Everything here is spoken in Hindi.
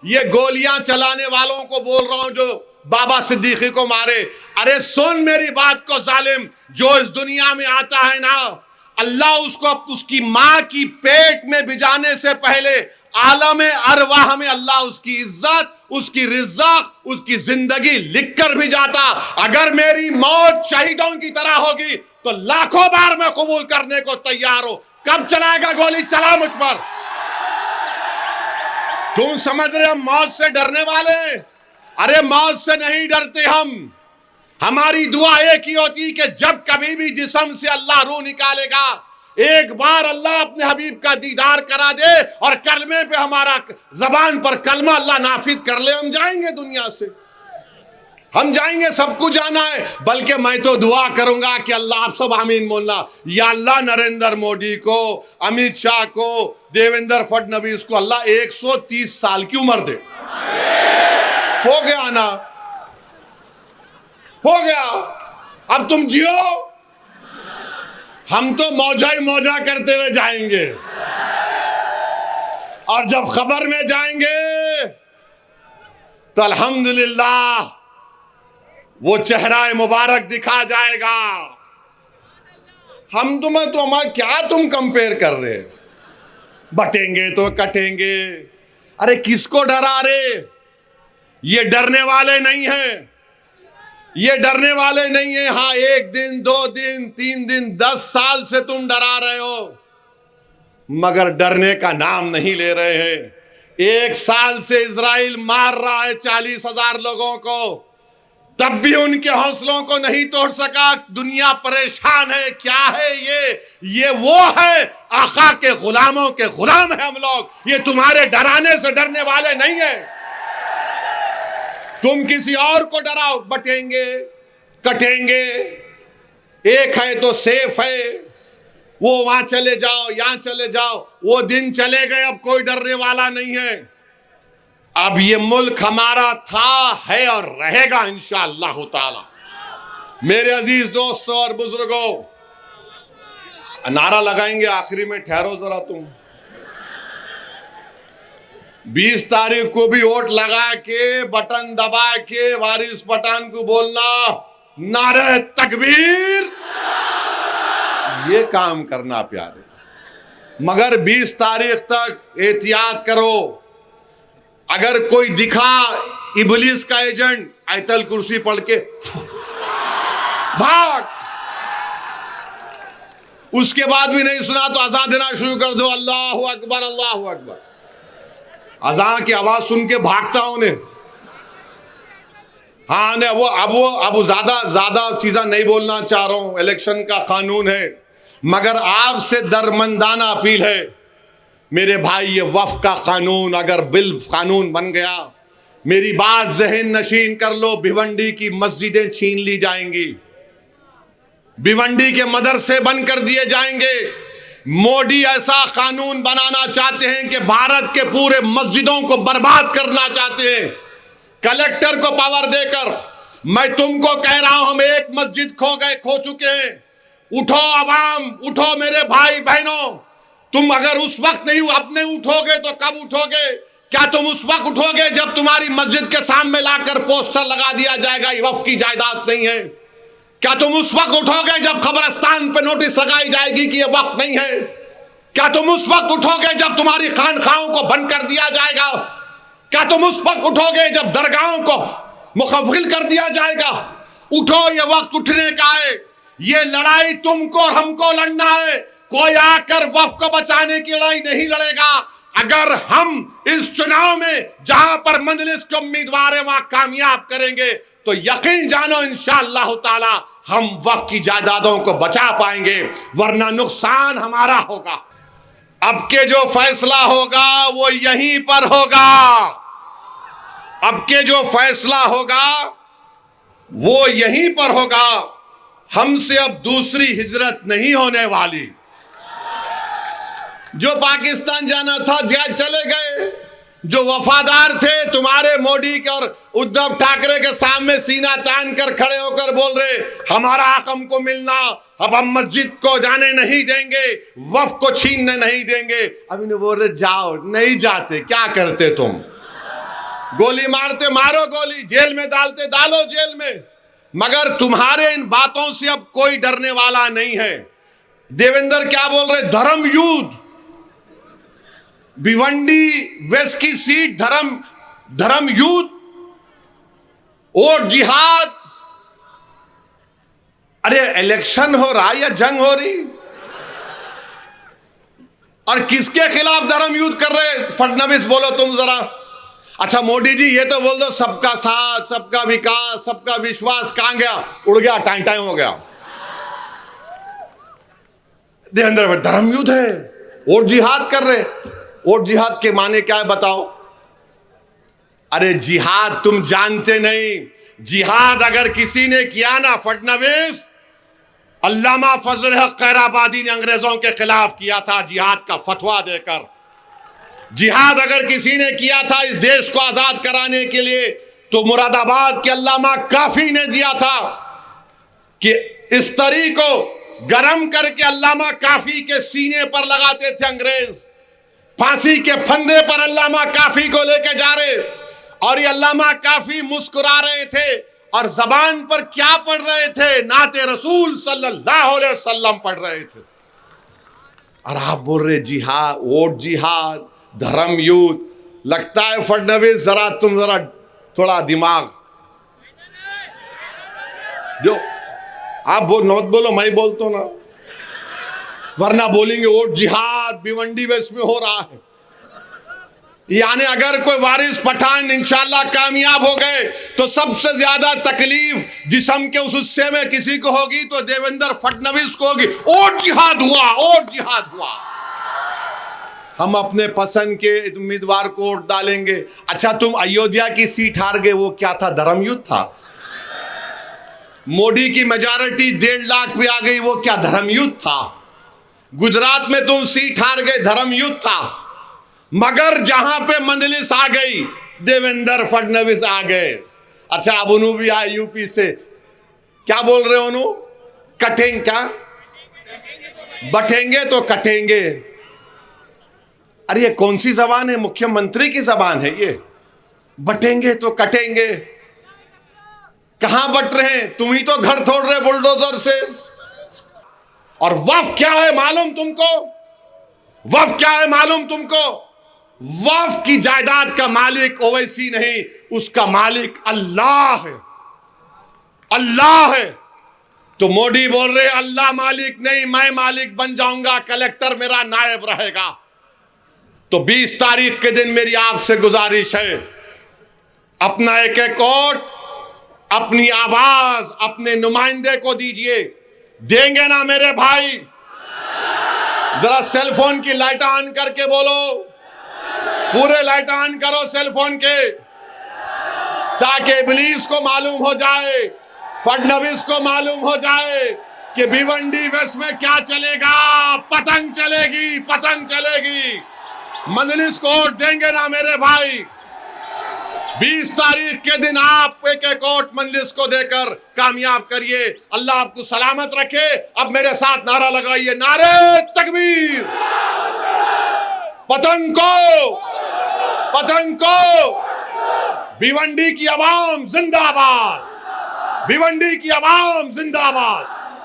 ये गोलियां चलाने वालों को बोल रहा हूं जो बाबा सिद्दीकी को मारे, अरे सुन मेरी बात को जालिम, जो इस दुनिया में आता है ना, अल्लाह उसको उसकी माँ की पेट में भिजाने से पहले आलम अरवाह में अल्लाह उसकी इज्जत, उसकी रिज़्क़, उसकी जिंदगी लिख कर भी जाता। अगर मेरी मौत शहीदों की तरह होगी तो लाखों बार मैं कबूल करने को तैयार हूं। कब चलाएगा गोली? चला मुझ पर। तुम समझ रहे हम मौत से डरने वाले? अरे मौत से नहीं डरते हम। हमारी दुआ एक ही होती कि जब कभी भी जिस्म से अल्लाह रूह निकालेगा, एक बार अल्लाह अपने हबीब का दीदार करा दे और कलमे पे हमारा जबान पर कलमा अल्लाह नाफिज कर ले, हम जाएंगे दुनिया से, हम जाएंगे, सबको जाना है। बल्कि मैं तो दुआ करूंगा कि अल्लाह, आप सब आमीन बोलना, या अल्लाह नरेंद्र मोदी को, अमित शाह को, देवेंद्र फडणवीस को अल्लाह 130 साल की उम्र दे। हो गया ना, हो गया। अब तुम जियो, हम तो मौजा ही मौजा करते हुए जाएंगे और जब खबर में जाएंगे तो अल्हम्दुलिल्लाह वो चेहरा मुबारक दिखा जाएगा। हम तुम्हें तो हमारा क्या तुम कंपेयर कर रहे? बटेंगे तो कटेंगे। अरे किसको डरा रे? ये डरने वाले नहीं हैं, ये डरने वाले नहीं है। हाँ, 1 दिन 2 दिन 3 दिन 10 साल से तुम डरा रहे हो, मगर डरने का नाम नहीं ले रहे हैं। 1 साल से इजराइल मार रहा है 40,000 लोगों को, तब भी उनके हौसलों को नहीं तोड़ सका। दुनिया परेशान है। क्या है ये वो है आका के गुलामों के गुलाम है हम लोग। ये तुम्हारे डराने से डरने वाले नहीं है। तुम किसी और को डराओ, बटेंगे कटेंगे। एक है तो सेफ है, वो वहां चले जाओ, यहां चले जाओ। वो दिन चले गए, अब कोई डरने वाला नहीं है। अब ये मुल्क हमारा था, है और रहेगा इंशाअल्लाह ताला। मेरे अजीज दोस्तों और बुजुर्गों, नारा लगाएंगे आखिरी में, ठहरो जरा तुम। 20 तारीख को भी वोट लगा के बटन दबा के वारिस पठान को बोलना नारे तकबीर, ये काम करना प्यारे। मगर 20 तारीख तक एहतियात करो। अगर कोई दिखा इबलीस का एजेंट, आयतल कुर्सी पढ़ के भाग, उसके बाद भी नहीं सुना तो अज़ान देना शुरू कर दो, अल्लाहु अकबर अल्लाहु अकबर। अज़ान की आवाज सुन के भागता उन्हें। हाँ ने वो ज्यादा चीज़ें नहीं बोलना चाह रहा हूं, इलेक्शन का कानून है। मगर आपसे दरमंदाना अपील है मेरे भाई, ये वफ़ का कानून अगर बिल कानून बन गया, मेरी बात ज़हन नशीन कर लो, भिवंडी की मस्जिदें छीन ली जाएंगी, भिवंडी के मदरसे बंद कर दिए जाएंगे। मोदी ऐसा कानून बनाना चाहते हैं कि भारत के पूरे मस्जिदों को बर्बाद करना चाहते हैं, कलेक्टर को पावर देकर। मैं तुमको कह रहा हूं, हम एक मस्जिद खो चुके हैं। उठो अवाम, उठो मेरे भाई बहनों। तुम अगर उस वक्त नहीं अपने उठोगे तो कब उठोगे? क्या तुम उस वक्त उठोगे जब तुम्हारी मस्जिद के सामने लाकर पोस्टर लगा दिया जाएगा ये वक्फ की जायदाद नहीं है? क्या तुम उस वक्त उठोगे जब कब्रिस्तान पर नोटिस लगाई जाएगी कि ये वक्फ नहीं है? क्या तुम उस वक्त उठोगे जब तुम्हारी खानखाहों को बंद कर दिया जाएगा? क्या तुम उस वक्त उठोगे जब दरगाहों को मुखफ़िल कर दिया जाएगा? उठो, ये वक्त उठने का है। ये लड़ाई तुमको और हमको लड़ना है। कोई आकर वक्फ को बचाने की लड़ाई नहीं लड़ेगा। अगर हम इस चुनाव में जहां पर मजलिस के उम्मीदवार है वहां कामयाब करेंगे तो यकीन जानो इंशाअल्लाह ताला हम वक्फ की जायदादों को बचा पाएंगे, वरना नुकसान हमारा होगा। अब के जो फैसला होगा वो यहीं पर होगा। अब के जो फैसला होगा वो यहीं पर होगा। हमसे अब दूसरी हिजरत नहीं होने वाली। जो पाकिस्तान जाना था चले गए, जो वफादार थे तुम्हारे मोदी के और उद्धव ठाकरे के सामने सीना तान कर खड़े होकर बोल रहे हमारा हक हमको मिलना, अब हम मस्जिद को जाने नहीं देंगे, वक्फ को छीनने नहीं देंगे। अब इन्हें बोल रहे जाओ, नहीं जाते। क्या करते तुम? गोली मारते मारो गोली, जेल में डालते डालो जेल में, मगर तुम्हारे इन बातों से अब कोई डरने वाला नहीं है। देवेंद्र क्या बोल रहे? धर्म युद्ध, भिवंडी वेस्ट की सीट धर्म युद्ध और जिहाद। अरे इलेक्शन हो रहा या जंग हो रही, और किसके खिलाफ धर्म युद्ध कर रहे? फडणवीस बोलो तुम जरा। अच्छा मोदी जी ये तो बोल दो सबका साथ, सबका विकास, सबका विश्वास, कहां गया? उड़ गया, टाइम टाइम हो गया। देवेंद्र धर्म युद्ध है और जिहाद कर रहे। और जिहाद के माने क्या है बताओ? अरे जिहाद तुम जानते नहीं। जिहाद अगर किसी ने किया ना, फडणवीस, अल्लामा फजल हक खैराबादी ने अंग्रेजों के खिलाफ किया था जिहाद का फतवा देकर। जिहाद अगर किसी ने किया था इस देश को आजाद कराने के लिए, तो मुरादाबाद के अल्लामा काफी ने दिया था कि इस तरी को गरम करके अल्लामा काफी के सीने पर लगाते थे अंग्रेज। फांसी के फंदे पर अल्लामा काफी को लेकर जा रहे, और ये अल्लामा काफी मुस्कुरा रहे थे और जबान पर क्या पढ़ रहे थे? नाते रसूल सल्लल्लाहु अलैहि वसल्लम पढ़ रहे थे। और आप बोल रहे जिहाद, वोट जिहाद, धर्म युद्ध। लगता है फडणवीस तुम जरा थोड़ा दिमाग जो आप बोलो मैं बोलता हूं ना, वरना बोलेंगे वोट जिहाद भिवंडी वेस्ट में हो रहा है। यानी अगर कोई वारिस पठान इंशाल्लाह कामयाब हो गए तो सबसे ज्यादा तकलीफ जिस्म के उस हिस्से में किसी को होगी तो देवेंद्र फडणवीस को होगी। वोट जिहाद हुआ, वोट जिहाद हुआ। हम अपने पसंद के उम्मीदवार को वोट डालेंगे। अच्छा तुम अयोध्या की सीट हार गए, वो क्या था? धर्म युद्ध था। मोदी की मेजॉरिटी 1.5 लाख पे आ गई, वो क्या? धर्म युद्ध था। गुजरात में तुम सीट हार गए, धर्म युद्ध था। मगर जहां पे मंजलिस आ गई, देवेंद्र फडणवीस आ गए। अच्छा अब उन्हों भी आए यूपी से, क्या बोल रहे हो? कटेंगे क्या? बटेंगे तो कटेंगे। अरे ये कौन सी जबान है? मुख्यमंत्री की जबान है ये। बटेंगे तो कटेंगे। कहां बट रहे हैं? तुम ही तो घर तोड़ रहे बुलडोजर से। और वफ क्या है मालूम तुमको? वफ क्या है मालूम तुमको? वफ की जायदाद का मालिक ओवैसी नहीं, उसका मालिक अल्लाह है। अल्लाह है। तो मोदी बोल रहे अल्लाह मालिक नहीं, मैं मालिक बन जाऊंगा, कलेक्टर मेरा नायब रहेगा। तो 20 तारीख के दिन मेरी आपसे गुजारिश है, अपना एक एक वोट, अपनी आवाज अपने नुमाइंदे को दीजिए। देंगे ना मेरे भाई? जरा सेलफोन की लाइट ऑन करके बोलो, पूरे लाइट ऑन करो सेलफोन के, ताकि इब्लीस को मालूम हो जाए, फडणवीस को मालूम हो जाए कि भिवंडी वेस्ट में क्या चलेगा। पतंग चलेगी, पतंग चलेगी। मंजलिस को वोट देंगे ना मेरे भाई? 20 तारीख के दिन आप एक एक वोट मंजलिस को देकर कामयाब करिए। अल्लाह आपको सलामत रखे। अब मेरे साथ नारा लगाइए, नारे तकबीर। पतंग को, पतंग को। भिवंडी की आवाम जिंदाबाद, भिवंडी की आवाम जिंदाबाद।